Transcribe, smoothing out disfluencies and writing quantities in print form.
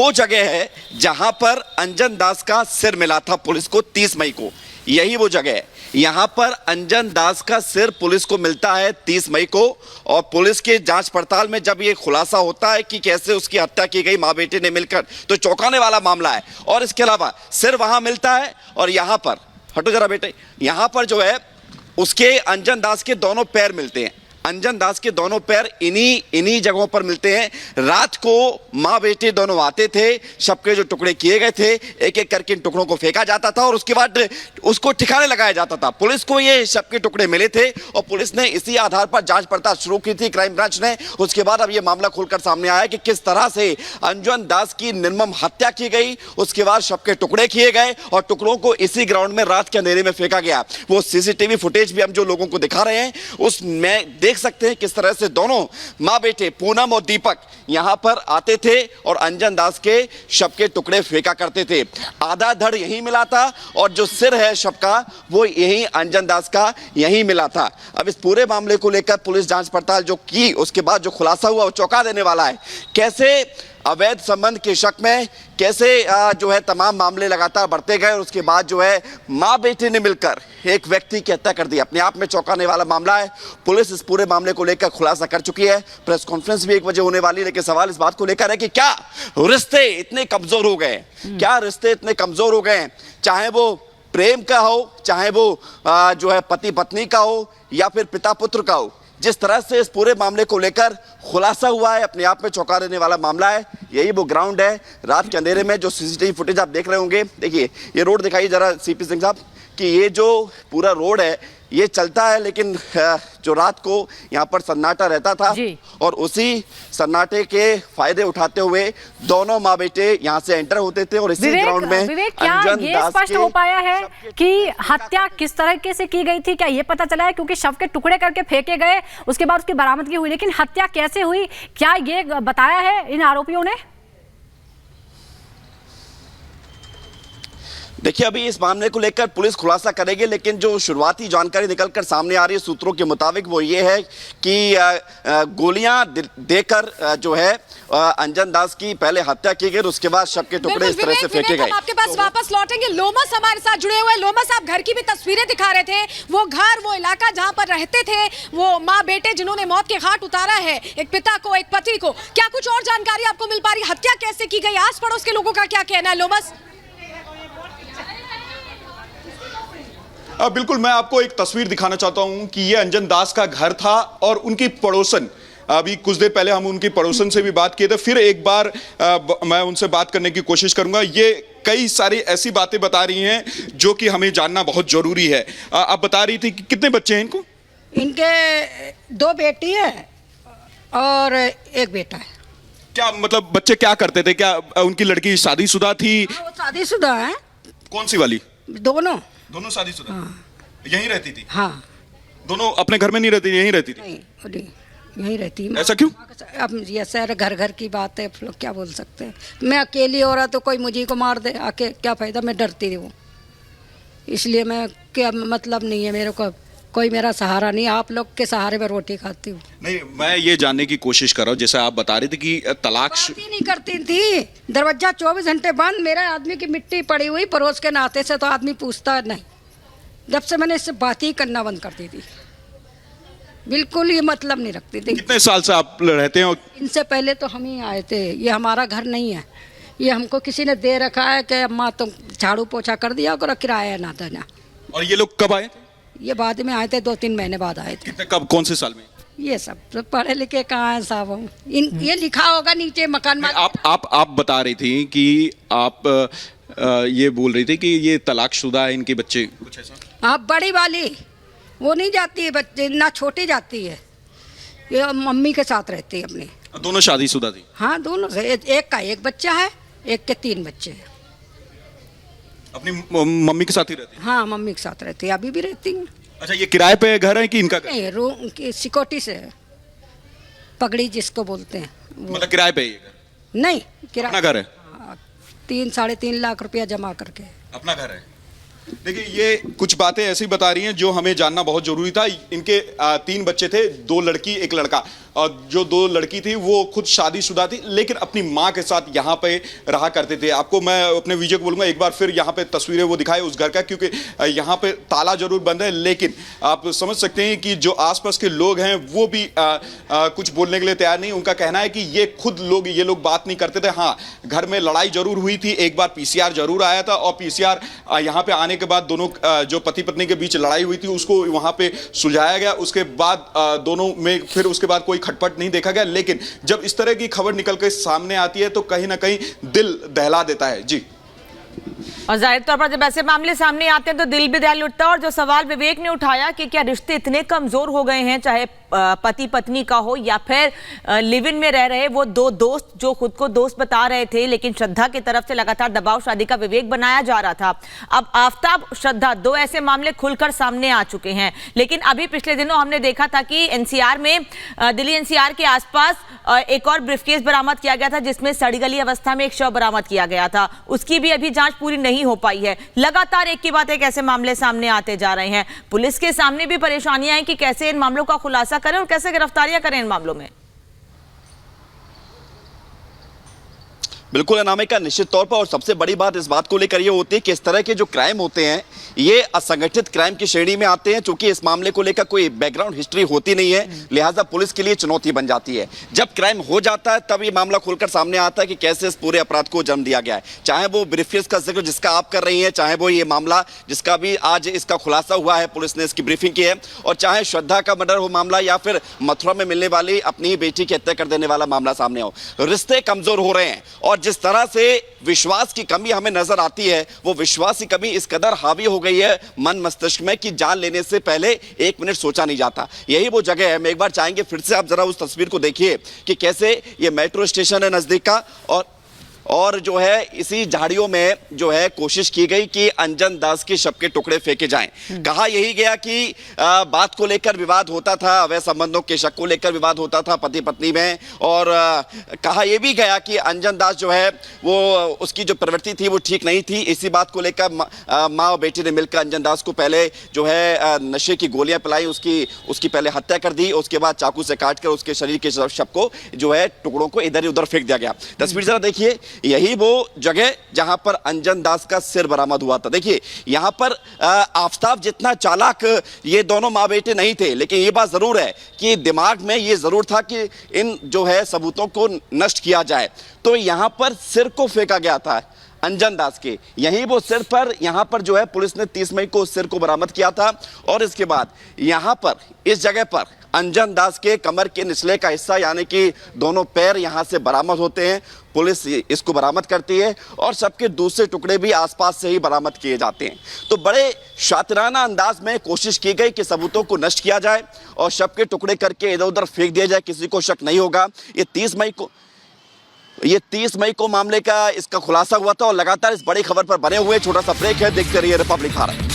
वो जगह है जहां पर अंजन दास का सिर मिला था पुलिस को 30 मई को। यही वो जगह है, यहां पर अंजन दास का सिर पुलिस को मिलता है 30 मई को। और पुलिस की जांच पड़ताल में जब ये खुलासा होता है कि कैसे उसकी हत्या की गई मां बेटे ने मिलकर, तो चौंकाने वाला मामला है। और इसके अलावा सिर वहां मिलता है और यहां पर, हटो जरा बेटे, यहां पर जो है उसके अंजन दास के दोनों पैर मिलते हैं। अंजन दास के दोनों पैर इन्हीं जगहों पर मिलते हैं। रात को माँ बेटे दोनों आते थे, शव के जो टुकड़े किए गए थे एक एक करके इन टुकड़ों को फेंका जाता था और उसके बाद उसको ठिकाने लगाया जाता था। पुलिस को ये शव के टुकड़े मिले थे और पुलिस ने इसी आधार पर जांच पड़ताल शुरू की थी, क्राइम ब्रांच ने। उसके बाद अब ये मामला खुलकर सामने आया कि किस तरह से अंजन दास की निर्मम हत्या की गई, उसके बाद शव के टुकड़े किए गए और टुकड़ों को इसी ग्राउंड में रात के अंधेरे में फेंका गया। वो सीसीटीवी फुटेज भी हम जो लोगों को दिखा रहे हैं उसमें देख सकते हैं किस तरह से दोनों मां बेटे पूनम और दीपक यहां पर आते थे और अंजन दास के शव के टुकड़े फेंका करते थे। आधा धड़ यहीं मिला था और जो सिर है शव का वो यहीं अंजन दास का यहीं मिला था। अब इस पूरे मामले को लेकर पुलिस जांच पड़ताल जो की, उसके बाद जो खुलासा हुआ वो चौंका देने वाला है। कैसे अवैध संबंध के शक में कैसे जो है तमाम मामले लगातार बढ़ते गए और उसके बाद जो है माँ बेटे ने मिलकर एक व्यक्ति की हत्या कर दी। अपने आप में चौंकाने वाला मामला है। पुलिस इस पूरे मामले को लेकर खुलासा कर चुकी है। प्रेस कॉन्फ्रेंस भी 1 बजे होने वाली है, लेकिन सवाल इस बात को लेकर है कि क्या रिश्ते इतने कमजोर हो गए, क्या रिश्ते इतने कमजोर हो गए, चाहे वो प्रेम का हो, चाहे वो जो है पति पत्नी का हो या फिर पिता पुत्र का हो। जिस तरह से इस पूरे मामले को लेकर खुलासा हुआ है, अपने आप में चौंका देने वाला मामला है। यही वो ग्राउंड है, रात के अंधेरे में जो सीसीटीवी फुटेज आप देख रहे होंगे। देखिए ये रोड दिखाइए जरा सीपी सिंह साहब कि ये जो पूरा रोड है ये चलता है, लेकिन जो रात को यहाँ पर सन्नाटा रहता था और उसी सन्नाटे के फायदे उठाते हुए दोनों माँ बेटे यहाँ से एंटर होते थे और इसी ग्राउंड में अंजन दास स्पष्ट हो पाया है कि हत्या किस तरीके से की गई थी? क्या ये पता चला है? क्योंकि शव के टुकड़े करके फेंके गए, उसके बाद उसकी बरामदगी हुई, लेकिन हत्या कैसे हुई, क्या ये बताया है इन आरोपियों ने? देखिए अभी इस मामले को लेकर पुलिस खुलासा करेगी, लेकिन जो शुरुआती जानकारी निकलकर सामने आ रही है सूत्रों के मुताबिक वो ये है कि गोलियां देकर जो है अंजन दास की पहले हत्या की गई, उसके बाद शव के टुकड़े इस तरह से फेंके गए। आपके पास वापस लौटेंगे। लोमस हमारे साथ जुड़े हुए। लोमस, आप घर की भी तस्वीरें दिखा रहे थे, वो घर, वो इलाका जहाँ पर रहते थे वो माँ बेटे जिन्होंने मौत के घाट उतारा है, एक पिता को एक पति को। क्या कुछ और जानकारी आपको मिल पा रही? हत्या कैसे की गई, आस पड़ोस के लोगों का क्या कहना है? लोमस बिल्कुल, मैं आपको एक तस्वीर दिखाना चाहता हूं कि ये अंजन दास का घर था और उनकी पड़ोसन, अभी कुछ देर पहले हम उनकी पड़ोसन से भी बात किए थे, फिर एक बार मैं उनसे बात करने की कोशिश करूंगा। ये कई सारी ऐसी बातें बता रही हैं जो कि हमें जानना बहुत जरूरी है। आप बता रही थी कि कितने बच्चे हैं इनको? इनके 2 बेटी है और 1 बेटा है। क्या मतलब बच्चे क्या करते थे? क्या उनकी लड़की शादीशुदा थी? वो शादीशुदा है। कौन सी वाली? दोनों शादीशुदा। हाँ। यहीं रहती थी? हाँ। दोनों अपने घर में नहीं रहती, यहीं रहती थी? नहीं, यहीं रहती। ऐसा क्यों? अब ये सर घर की बात है, लोग क्या बोल सकते हैं। मैं अकेली हो रहा तो कोई मुझे को मार दे आके, क्या फायदा, मैं डरती हूँ, इसलिए मैं, क्या मतलब नहीं है मेरे को, कोई मेरा सहारा नहीं। आप लोग के सहारे में रोटी खाती हूँ। नहीं, मैं ये जानने की कोशिश कर रहा हूँ, जैसे आप बता रहे थे कि तलाक नहीं करती थी, दरवाजा 24 घंटे बंद, मेरा आदमी की मिट्टी पड़ी हुई पड़ोस के नाते से, तो आदमी पूछता नहीं। जब से मैंने इससे बात ही करना बंद कर दी थी, बिल्कुल ये मतलब नहीं रखती थी। कितने साल से आप रहते हैं? इनसे पहले तो हम ही आए थे, ये हमारा घर नहीं है, ये हमको किसी ने दे रखा है कि अम्मा तुम झाड़ू पोछा कर दिया करो, किराया ना देना। और ये लोग कब आए? ये बाद में आए थे, 2-3 महीने बाद आए थे। कितने, कब, कौन से साल में? ये सब तो पढ़े लिखे कहाँ है साहब हम। ये लिखा होगा नीचे मकान में। आप बता रही थी कि आप ये बोल रही थी कि ये तलाकशुदा है इनके बच्चे, कुछ ऐसा? हाँ, बड़ी वाली वो नहीं जाती है, बच्चे ना, छोटी जाती है, ये मम्मी के साथ रहती है अपनी। दोनों शादीशुदा थी? हाँ, दोनों से। एक का 1 बच्चा है, एक के 3 बच्चे हैं। अपनी मम्मी के साथ ही रहती है? हाँ, मम्मी के साथ रहती है, अभी भी रहती है। अच्छा, ये किराए पे घर है कि इनका घर? नहीं, रूम की सिक्योरिटी से है, पगड़ी जिसको बोलते हैं वो। मतलब किराए पे ये घर? नहीं, किराया। अपना घर है? 3-3.5 लाख रुपया जमा करके अपना घर है। देखिए, ये कुछ बातें ऐसी बता रही हैं जो हमें जानना बहुत जरूरी था। इनके 3 बच्चे थे, 2 लड़की 1 लड़का। और जो दो लड़की थी वो खुद शादीशुदा थी, लेकिन अपनी माँ के साथ यहाँ पे रहा करते थे। आपको मैं अपने वीडियो को बोलूँगा एक बार फिर यहाँ पे तस्वीरें वो दिखाए उस घर का, क्योंकि यहाँ पे ताला जरूर बंद है, लेकिन आप समझ सकते हैं कि जो आसपास के लोग हैं वो भी कुछ बोलने के लिए तैयार नहीं। उनका कहना है कि ये लोग बात नहीं करते थे। हाँ, घर में लड़ाई जरूर हुई थी, एक बार पीसीआर जरूर आया था, और पीसीआर यहाँ पे आने के बाद दोनों जो पति पत्नी के बीच लड़ाई हुई थी उसको वहाँ पे सुलझाया गया। उसके बाद दोनों में फिर उसके बाद कोई खटपट नहीं देखा गया। लेकिन जब इस तरह की खबर निकल के सामने आती है तो कहीं ना कहीं दिल दहला देता है। जी, और जाहिर तौर पर जब ऐसे मामले सामने आते हैं तो दिल भी दहल उठता है। और जो सवाल विवेक ने उठाया कि क्या रिश्ते इतने कमजोर हो गए हैं, चाहे पति पत्नी का हो या फिर लिव इन में रह रहे वो दो दोस्त जो खुद को दोस्त बता रहे थे, लेकिन श्रद्धा की तरफ से लगातार दबाव शादी का विवेक बनाया जा रहा था। अब आफ्ताब, श्रद्धा, दो ऐसे मामले खुलकर सामने आ चुके हैं। लेकिन अभी पिछले दिनों हमने देखा था कि एनसीआर में, दिल्ली एनसीआर के आसपास एक और ब्रीफकेस बरामद किया गया था जिसमें सड़ी गली अवस्था में एक शव बरामद किया गया था। उसकी भी अभी जांच पूरी नहीं हो पाई है। लगातार एक के बाद एक ऐसे मामले सामने आते जा रहे हैं। पुलिस के सामने भी परेशानियां हैं कि कैसे इन मामलों का खुलासा करें और कैसे गिरफ्तारियां करें इन मामलों में। बिल्कुल अनामिका, निश्चित तौर पर। और सबसे बड़ी बात इस बात को लेकर ये होती है कि इस तरह के जो क्राइम होते हैं ये असंगठित क्राइम की श्रेणी में आते हैं, क्योंकि इस मामले को लेकर कोई बैकग्राउंड हिस्ट्री होती नहीं है, लिहाजा पुलिस के लिए चुनौती बन जाती है। जब क्राइम हो जाता है तब ये मामला खुलकर सामने आता है कि कैसे इस पूरे अपराध को जन्म दिया गया है। चाहे वो ब्रीफकेस का जिक्र जिसका आप कर रही हैं, चाहे वो ये मामला जिसका भी आज इसका खुलासा हुआ है, पुलिस ने इसकी ब्रीफिंग की है, और चाहे श्रद्धा का मर्डर हो मामला या फिर मथुरा में मिलने वाली अपनी बेटी की हत्या कर देने वाला मामला सामने हो, रिश्ते कमजोर हो रहे हैं। और जिस तरह से विश्वास की कमी हमें नजर आती है, वो विश्वास की कमी इस कदर हावी हो गई है मन मस्तिष्क में कि जान लेने से पहले एक मिनट सोचा नहीं जाता। यही वो जगह है। मैं एक बार चाहेंगे फिर से आप जरा उस तस्वीर को देखिए कि कैसे ये मेट्रो स्टेशन है नजदीक का, और जो है इसी झाड़ियों में जो है कोशिश की गई कि अंजन दास के शव के टुकड़े फेंके जाएं। कहा यही गया कि बात को लेकर विवाद होता था, अवैध संबंधों के शक को लेकर विवाद होता था पति पत्नी में, और कहा यह भी गया कि अंजन दास जो है वो उसकी जो प्रवृत्ति थी वो ठीक नहीं थी। इसी बात को लेकर माँ और बेटी ने मिलकर अंजन दास को पहले जो है नशे की गोलियां पिलाई, उसकी पहले हत्या कर दी, उसके बाद चाकू से काट कर उसके शरीर के शव को जो है टुकड़ों को इधर उधर फेंक दिया गया। तस्वीर जरा देखिए, यही वो जगह जहां पर अंजन दास का सिर बरामद हुआ था। देखिए यहां पर आफ्ताब जितना चालाक ये दोनों माँ बेटे नहीं थे, लेकिन ये बात जरूर है कि दिमाग में ये जरूर था कि इन जो है सबूतों को नष्ट किया जाए। तो यहां पर सिर को फेंका गया था अंजन दास के, यही वो सिर पर, यहां पर जो है पुलिस ने 30 मई को उस सिर को बरामद किया था। और इसके बाद यहां पर इस जगह पर अंजन दास के कमर के निचले का हिस्सा यानी कि दोनों पैर यहां से बरामद होते हैं। पुलिस इसको बरामद करती है और सबके दूसरे टुकड़े भी आसपास से ही बरामद किए जाते हैं। तो बड़े शातिराना अंदाज में कोशिश की गई कि सबूतों को नष्ट किया जाए और शव के टुकड़े करके इधर उधर फेंक दिया जाए, किसी को शक नहीं होगा। ये 30 मई को मामले का इसका खुलासा हुआ था और लगातार इस बड़ी खबर पर बने हुए। छोटा सा ब्रेक है, देखते रहिए रिपब्लिक भारत।